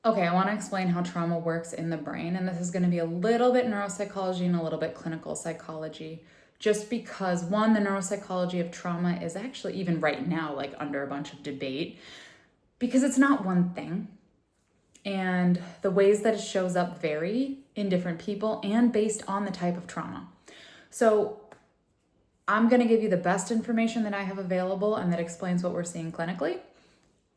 Okay, I want to explain how trauma works in the brain, and this is going to be a little bit neuropsychology and a little bit clinical psychology. Just because, one, the neuropsychology of trauma is actually, even right now, like under a bunch of debate, because it's not one thing. And the ways that it shows up vary in different people and based on the type of trauma. So, I'm going to give you the best information that I have available and that explains what we're seeing clinically.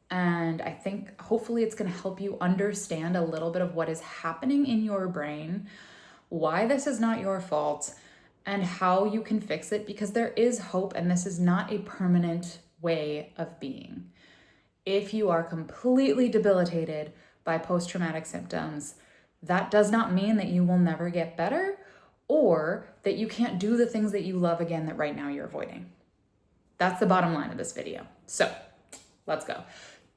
And I think hopefully it's going to help you understand a little bit of what is happening in your brain, why this is not your fault, and how you can fix it, because there is hope and this is not a permanent way of being. If you are completely debilitated by post-traumatic symptoms, that does not mean that you will never get better or that you can't do the things that you love again that right now you're avoiding. That's the bottom line of this video. So let's go.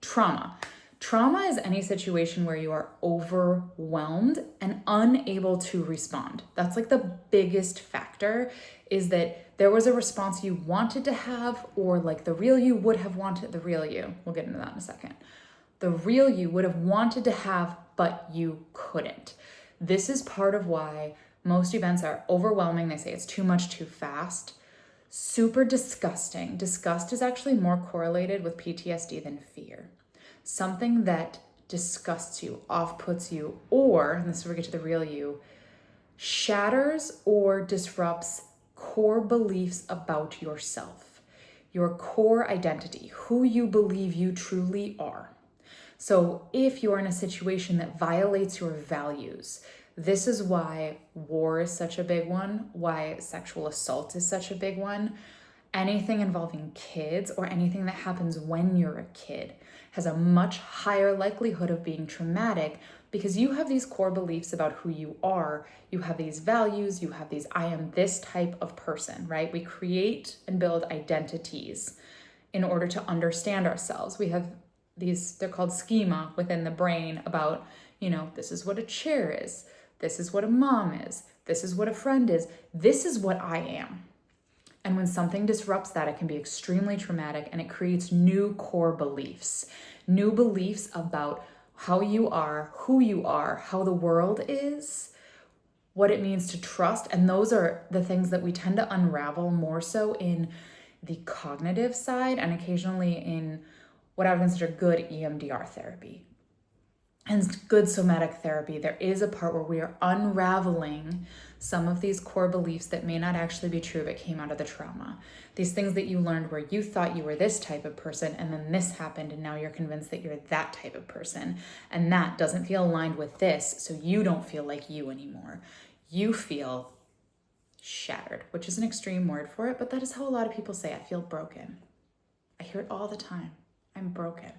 Trauma. Trauma is any situation where you are overwhelmed and unable to respond. That's like the biggest factor, is that there was a response you wanted to have, or like the real you would have wanted, the real you, we'll get into that in a second. The real you would have wanted to have, but you couldn't. This is part of why most events are overwhelming. They say it's too much too fast. Super disgusting. Disgust is actually more correlated with PTSD than fear. Something that disgusts you, off-puts you, or, and this is where we get to the real you, shatters or disrupts core beliefs about yourself, your core identity, who you believe you truly are. So if you're in a situation that violates your values, this is why war is such a big one, why sexual assault is such a big one. Anything involving kids or anything that happens when you're a kid has a much higher likelihood of being traumatic, because you have these core beliefs about who you are. You have these values, you have these, I am this type of person, right? We create and build identities in order to understand ourselves. We have these, they're called schema within the brain about, this is what a chair is. This is what a mom is. This is what a friend is. This is what I am. And when something disrupts that, it can be extremely traumatic, and it creates new core beliefs about how you are, who you are, how the world is, what it means to trust. And those are the things that we tend to unravel more so in the cognitive side and occasionally in what I would consider good EMDR therapy and good somatic therapy. There is a part where we are unraveling some of these core beliefs that may not actually be true but came out of the trauma. These things that you learned where you thought you were this type of person and then this happened and now you're convinced that you're that type of person, and that doesn't feel aligned with this, so you don't feel like you anymore. You feel shattered, which is an extreme word for it, but that is how a lot of people say, I feel broken. I hear it all the time. I'm broken.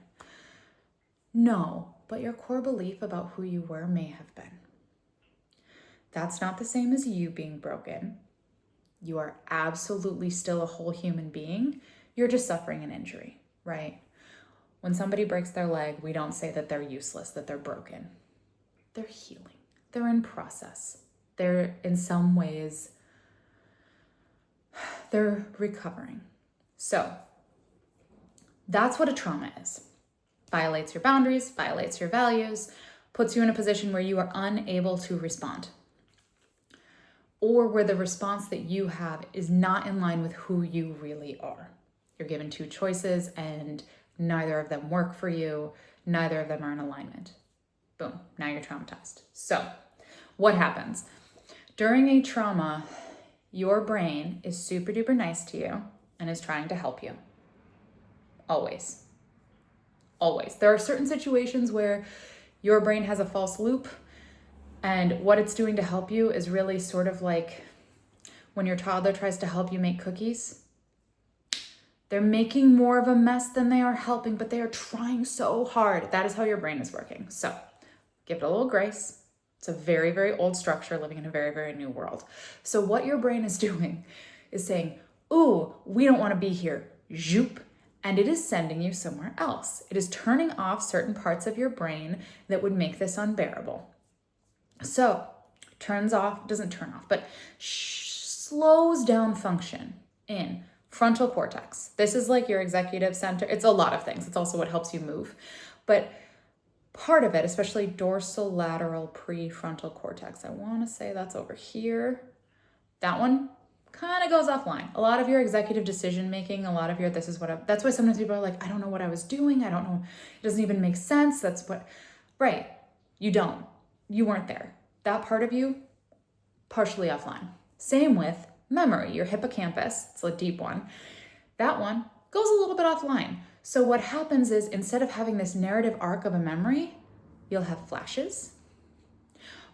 No, but your core belief about who you were may have been. That's not the same as you being broken. You are absolutely still a whole human being. You're just suffering an injury, right? When somebody breaks their leg, we don't say that they're useless, that they're broken. They're healing. They're in process. They're in some ways, they're recovering. So that's what a trauma is. Violates your boundaries, violates your values, puts you in a position where you are unable to respond, or where the response that you have is not in line with who you really are. You're given two choices and neither of them work for you. Neither of them are in alignment. Boom, now you're traumatized. So what happens? During a trauma, your brain is super duper nice to you and is trying to help you. Always. Always. There are certain situations where your brain has a false loop, and what it's doing to help you is really sort of like when your toddler tries to help you make cookies. They're making more of a mess than they are helping, but they are trying so hard. That is how your brain is working. So give it a little grace. It's a very, very old structure living in a very, very new world. So what your brain is doing is saying, ooh, we don't want to be here. Zoop. And it is sending you somewhere else. It is turning off certain parts of your brain that would make this unbearable. So doesn't turn off, but slows down function in frontal cortex. This is like your executive center. It's a lot of things. It's also what helps you move. But part of it, especially dorsolateral prefrontal cortex. I want to say that's over here. That one kind of goes offline. A lot of your executive decision making, a lot of your that's why sometimes people are like, I don't know what I was doing. I don't know. It doesn't even make sense. Right. You don't. You weren't there. That part of you, partially offline. Same with memory, your hippocampus, it's a deep one. That one goes a little bit offline. So what happens is instead of having this narrative arc of a memory, you'll have flashes.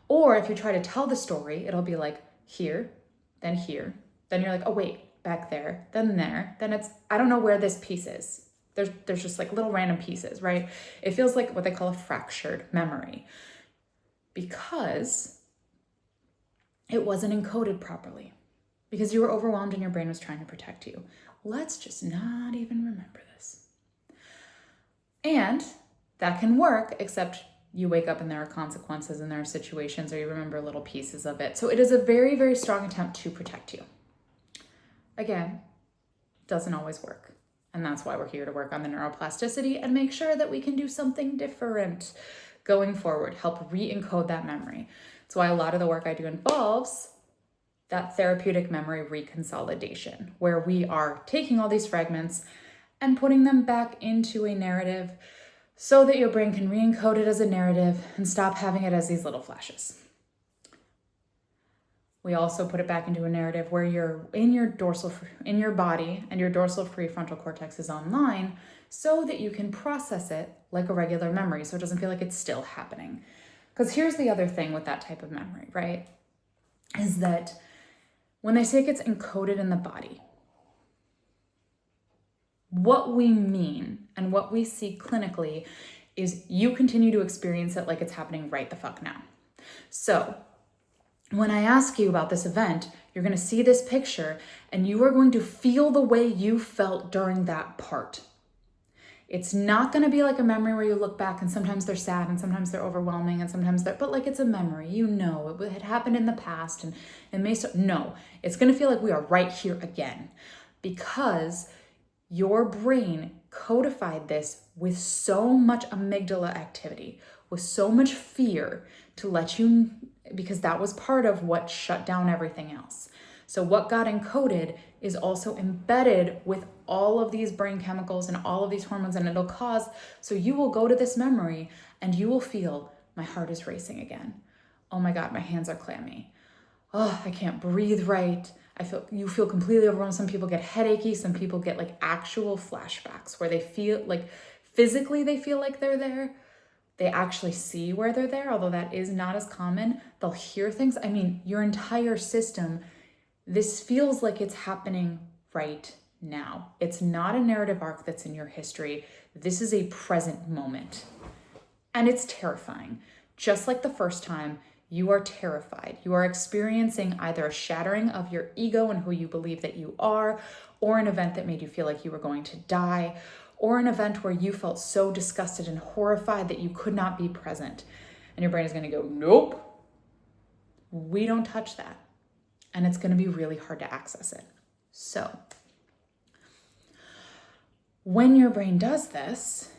Or if you try to tell the story, it'll be like here, then you're like, oh wait, back there, then there, then it's, I don't know where this piece is. There's just like little random pieces, right? It feels like what they call a fractured memory because it wasn't encoded properly, because you were overwhelmed and your brain was trying to protect you. Let's just not even remember this. And that can work, except you wake up and there are consequences and there are situations, or you remember little pieces of it. So it is a very, very strong attempt to protect you. Again, doesn't always work. And that's why we're here to work on the neuroplasticity and make sure that we can do something different going forward, help re-encode that memory. That's why a lot of the work I do involves that therapeutic memory reconsolidation, where we are taking all these fragments and putting them back into a narrative so that your brain can re-encode it as a narrative and stop having it as these little flashes. We also put it back into a narrative where you're in your body and your dorsal prefrontal cortex is online so that you can process it like a regular memory so it doesn't feel like it's still happening. Because here's the other thing with that type of memory, right? Is that when they say it gets encoded in the body, what we mean and what we see clinically is you continue to experience it like it's happening right the fuck now. So when I ask you about this event, you're going to see this picture and you are going to feel the way you felt during that part. It's not going to be like a memory where you look back and sometimes they're sad and sometimes they're overwhelming and sometimes but like it's a memory, it had happened in the past and it may no, it's going to feel like we are right here again because your brain codified this with so much amygdala activity, with so much fear to let you, because that was part of what shut down everything else. So what got encoded is also embedded with all of these brain chemicals and all of these hormones, and it'll cause, so you will go to this memory and you will feel, my heart is racing again. Oh my God, my hands are clammy. Oh, I can't breathe right. You feel completely overwhelmed. Some people get headachy. Some people get like actual flashbacks where they feel like physically they feel like they're there. They actually see where they're there, although that is not as common. They'll hear things. I mean, your entire system, this feels like it's happening right now. It's not a narrative arc that's in your history. This is a present moment. And it's terrifying. Just like the first time, you are terrified. You are experiencing either a shattering of your ego and who you believe that you are, or an event that made you feel like you were going to die, or an event where you felt so disgusted and horrified that you could not be present. And your brain is going to go, nope, we don't touch that. And it's going to be really hard to access it. So when your brain does this,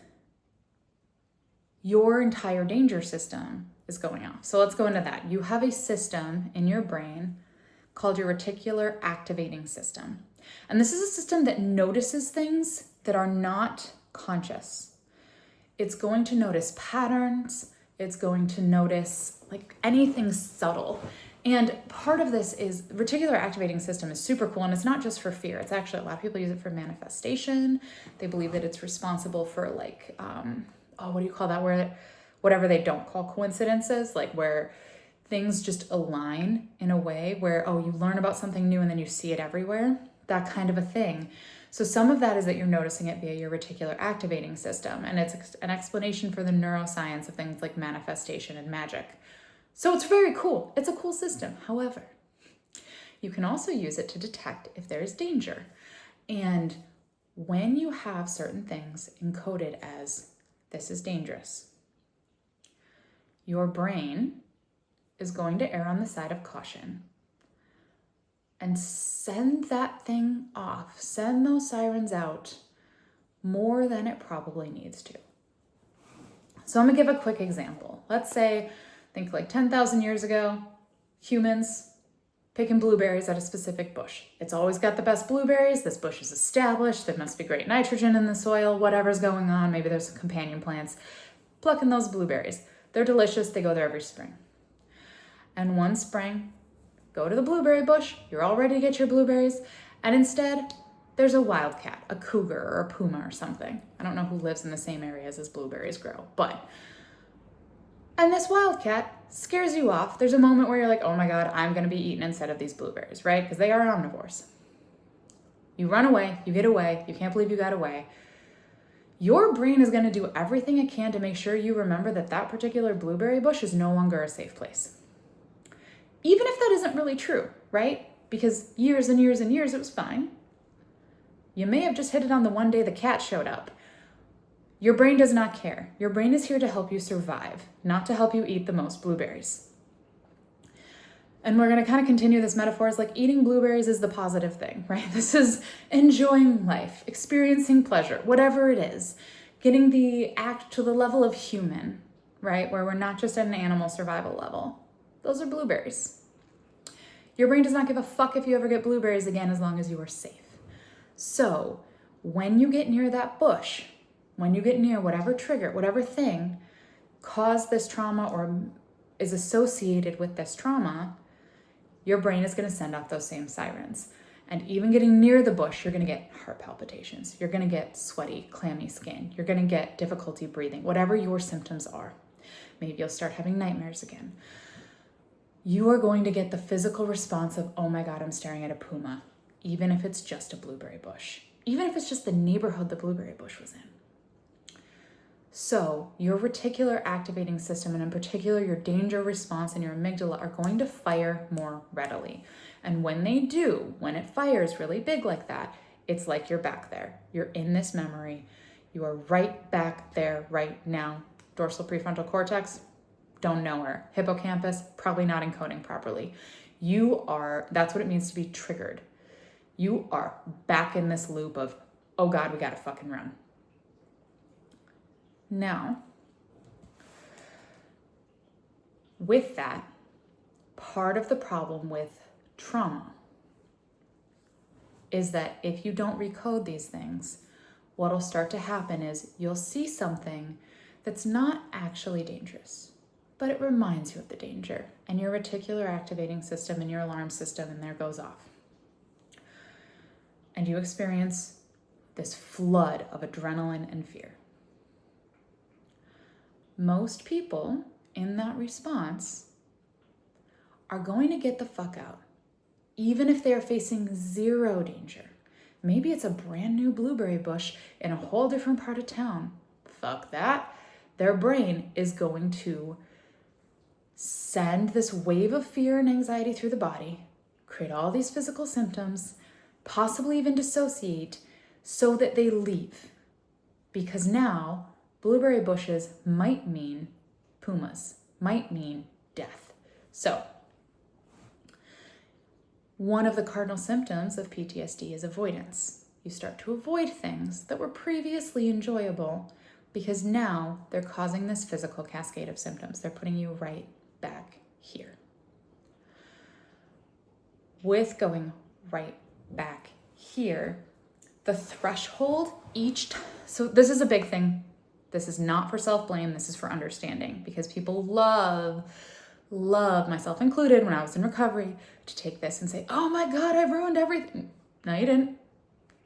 your entire danger system is going off. So let's go into that. You have a system in your brain called your reticular activating system. And this is a system that notices things that are not conscious. It's going to notice patterns. It's going to notice like anything subtle. And part of this is reticular activating system is super cool. And it's not just for fear. It's actually, a lot of people use it for manifestation. They believe that it's responsible for like, what do you call that? Whatever they don't call coincidences, like where things just align in a way where, you learn about something new and then you see it everywhere, that kind of a thing. So some of that is that you're noticing it via your reticular activating system. And it's an explanation for the neuroscience of things like manifestation and magic. So it's very cool. It's a cool system. However, you can also use it to detect if there's danger. And when you have certain things encoded as this is dangerous, your brain is going to err on the side of caution and send that thing off, send those sirens out more than it probably needs to. So I'm gonna give a quick example. Let's say, think like 10,000 years ago, humans picking blueberries at a specific bush. It's always got the best blueberries. This bush is established. There must be great nitrogen in the soil, whatever's going on. Maybe there's some companion plants. Plucking those blueberries. They're delicious. They go there every spring. And one spring, go to the blueberry bush. You're all ready to get your blueberries. And instead, there's a wildcat, a cougar, or a puma or something. I don't know who lives in the same areas as blueberries grow, and this wildcat scares you off. There's a moment where you're like, oh my God, I'm gonna be eaten instead of these blueberries, right? Because they are omnivores. You run away, you get away, you can't believe you got away. Your brain is gonna do everything it can to make sure you remember that that particular blueberry bush is no longer a safe place. Even if that isn't really true, right? Because years and years and years, it was fine. You may have just hit it on the one day the cat showed up. Your brain does not care. Your brain is here to help you survive, not to help you eat the most blueberries. And we're going to kind of continue this metaphor as like eating blueberries is the positive thing, right? This is enjoying life, experiencing pleasure, whatever it is, getting the act to the level of human, right? Where we're not just at an animal survival level. Those are blueberries. Your brain does not give a fuck if you ever get blueberries again as long as you are safe. So when you get near that bush, when you get near whatever trigger, whatever thing caused this trauma or is associated with this trauma, your brain is going to send off those same sirens. And even getting near the bush, you're going to get heart palpitations. You're going to get sweaty, clammy skin. You're going to get difficulty breathing, whatever your symptoms are. Maybe you'll start having nightmares again. You are going to get the physical response of, oh my God, I'm staring at a puma, even if it's just a blueberry bush, even if it's just the neighborhood the blueberry bush was in. So your reticular activating system, and in particular your danger response and your amygdala, are going to fire more readily. And when they do, when it fires really big like that, it's like you're back there. You're in this memory. You are right back there right now. Dorsal prefrontal cortex, don't know her. Hippocampus, probably not encoding properly. That's what it means to be triggered. You are back in this loop of, oh God, we gotta fucking run. Now, with that, part of the problem with trauma is that if you don't recode these things, what'll start to happen is you'll see something that's not actually dangerous, but it reminds you of the danger, and your reticular activating system and your alarm system in there goes off. And you experience this flood of adrenaline and fear. Most people in that response are going to get the fuck out, even if they are facing zero danger. Maybe it's a brand new blueberry bush in a whole different part of town. Fuck that. Their brain is going to send this wave of fear and anxiety through the body, create all these physical symptoms, possibly even dissociate, so that they leave. Because now, blueberry bushes might mean pumas, might mean death. So, one of the cardinal symptoms of PTSD is avoidance. You start to avoid things that were previously enjoyable because now they're causing this physical cascade of symptoms. They're putting you right back here. With going right back here, the threshold each time, so this is a big thing. This is not for self-blame, this is for understanding, because people love, myself included when I was in recovery, to take this and say, oh my God, I've ruined everything. No, you didn't.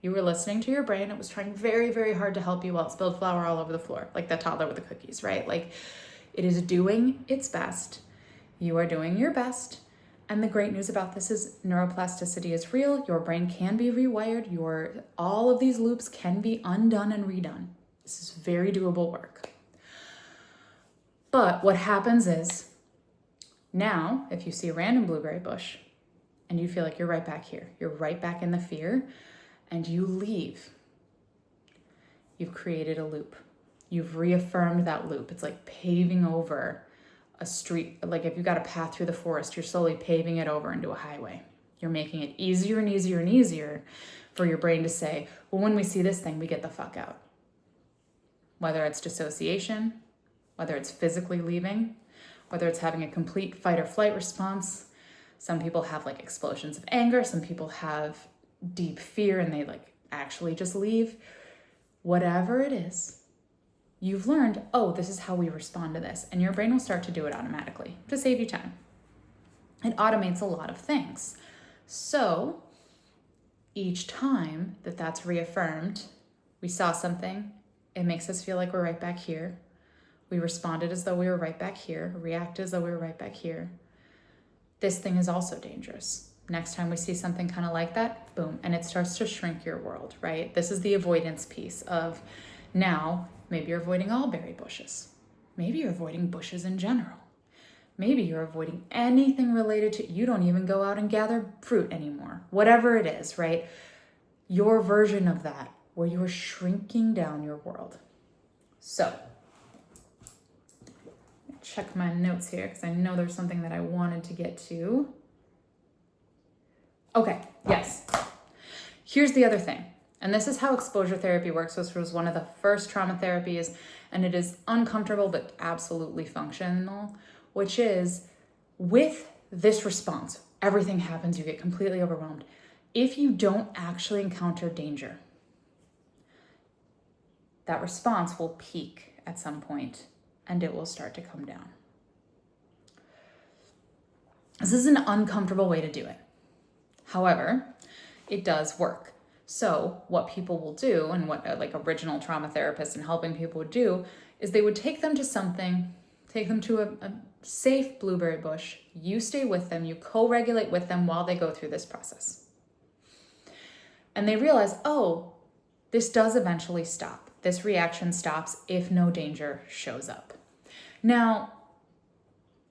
You were listening to your brain. It was trying very, very hard to help you while it spilled flour all over the floor, like that toddler with the cookies, right? Like, it is doing its best. You are doing your best. And the great news about this is neuroplasticity is real. Your brain can be rewired. All of these loops can be undone and redone. This is very doable work. But what happens is, now, if you see a random blueberry bush and you feel like you're right back here, you're right back in the fear, and you leave, you've created a loop. You've reaffirmed that loop. It's like paving over a street. Like if you got a path through the forest, you're slowly paving it over into a highway. You're making it easier and easier and easier for your brain to say, well, when we see this thing, we get the fuck out. Whether it's dissociation, whether it's physically leaving, whether it's having a complete fight or flight response. Some people have like explosions of anger. Some people have deep fear and they like actually just leave. Whatever it is, you've learned, oh, this is how we respond to this. And your brain will start to do it automatically to save you time. It automates a lot of things. So each time that that's reaffirmed, we saw something, it makes us feel like we're right back here. We responded as though we were right back here, reacted as though we were right back here. This thing is also dangerous. Next time we see something kind of like that, boom, and it starts to shrink your world, right? This is the avoidance piece of now, maybe you're avoiding all berry bushes. Maybe you're avoiding bushes in general. Maybe you're avoiding anything related to, you don't even go out and gather fruit anymore. Whatever it is, right? Your version of that, where you are shrinking down your world. So, check my notes here because I know there's something that I wanted to get to. Okay, yes. Here's the other thing. And this is how exposure therapy works. This was one of the first trauma therapies, and it is uncomfortable but absolutely functional, which is with this response, everything happens, you get completely overwhelmed. If you don't actually encounter danger, that response will peak at some point and it will start to come down. This is an uncomfortable way to do it. However, it does work. So what people will do, and what like original trauma therapists and helping people would do, is they would take them to something, take them to a safe blueberry bush. You stay with them, you co-regulate with them while they go through this process. And they realize, oh, this does eventually stop. This reaction stops if no danger shows up. Now,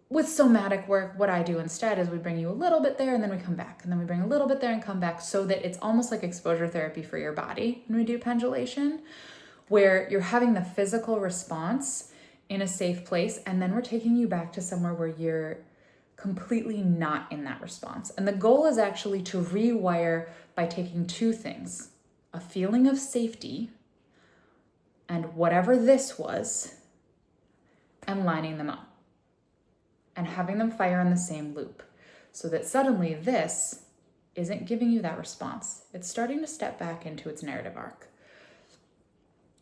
with somatic work, what I do instead is we bring you a little bit there and then we come back. And then we bring a little bit there and come back so that it's almost like exposure therapy for your body when we do pendulation, where you're having the physical response in a safe place. And then we're taking you back to somewhere where you're completely not in that response. And the goal is actually to rewire by taking two things: a feeling of safety and whatever this was, and lining them up and having them fire in the same loop so that suddenly this isn't giving you that response. It's starting to step back into its narrative arc.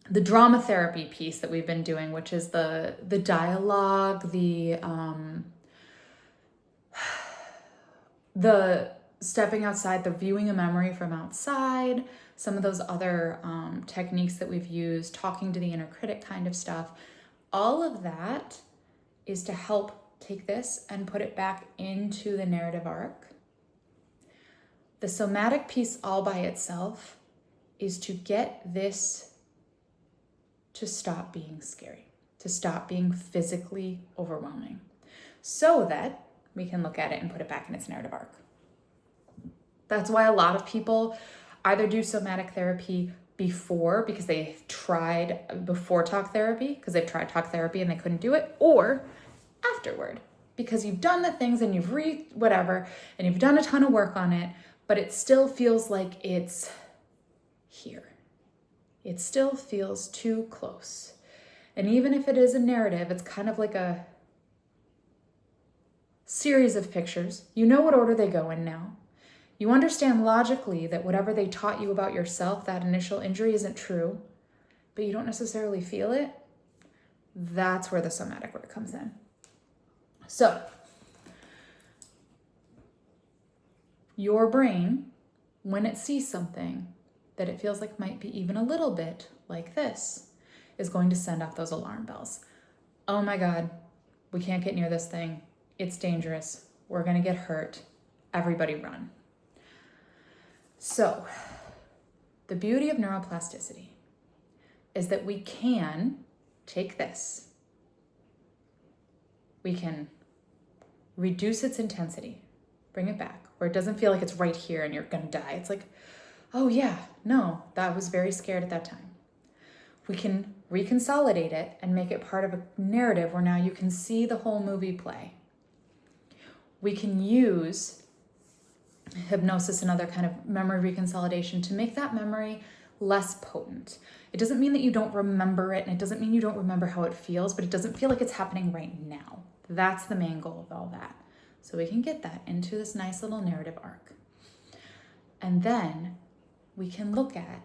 The drama therapy piece that we've been doing, which is the dialogue, the stepping outside, the viewing a memory from outside, some of those other techniques that we've used, talking to the inner critic kind of stuff, all of that is to help take this and put it back into the narrative arc. The somatic piece all by itself is to get this to stop being scary, to stop being physically overwhelming, so that we can look at it and put it back in its narrative arc. That's why a lot of people either do somatic therapy before, because they've tried before talk therapy, because they've tried talk therapy and they couldn't do it, or afterward, because you've done the things and you've whatever, and you've done a ton of work on it, but it still feels like it's here. It still feels too close. And even if it is a narrative, it's kind of like a series of pictures. You know what order they go in now. You understand logically that whatever they taught you about yourself, that initial injury, isn't true, but you don't necessarily feel it. That's where the somatic work comes in. So, your brain, when it sees something that it feels like might be even a little bit like this, is going to send off those alarm bells. Oh my God, we can't get near this thing. It's dangerous. We're going to get hurt. Everybody run. So, the beauty of neuroplasticity is that we can take this. We can reduce its intensity, bring it back, where it doesn't feel like it's right here and you're going to die. It's like, oh yeah, no, that was very scared at that time. We can reconsolidate it and make it part of a narrative where now you can see the whole movie play. We can use hypnosis and other kind of memory reconsolidation to make that memory less potent. It doesn't mean that you don't remember it, and it doesn't mean you don't remember how it feels, but it doesn't feel like it's happening right now. That's the main goal of all that. So we can get that into this nice little narrative arc. And then we can look at,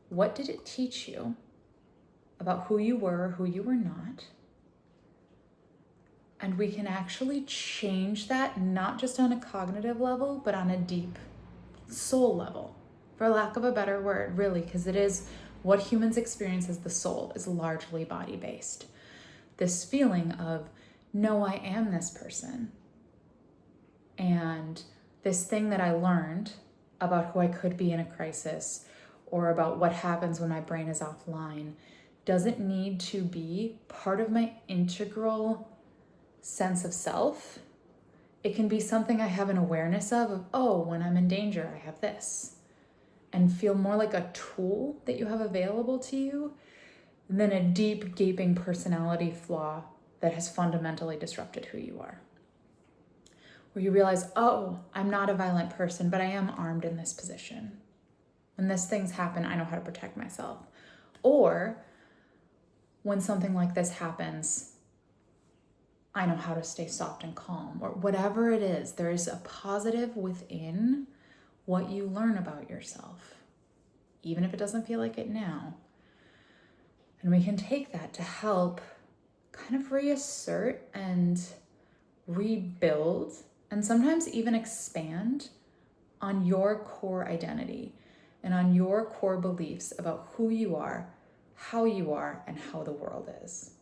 what did it teach you about who you were, who you were not? And we can actually change that, not just on a cognitive level, but on a deep soul level, for lack of a better word, really, because it is what humans experience as the soul is largely body-based. This feeling of, no, I am this person. And this thing that I learned about who I could be in a crisis, or about what happens when my brain is offline, doesn't need to be part of my integral sense of self. It can be something I have an awareness of, oh, when I'm in danger, I have this. And feel more like a tool that you have available to you than a deep, gaping personality flaw that has fundamentally disrupted who you are. Where you realize, oh, I'm not a violent person, but I am armed in this position. When these things happen, I know how to protect myself. Or when something like this happens, I know how to stay soft and calm, or whatever it is. There is a positive within what you learn about yourself, even if it doesn't feel like it now. And we can take that to help kind of reassert and rebuild, and sometimes even expand on your core identity and on your core beliefs about who you are, how you are, and how the world is.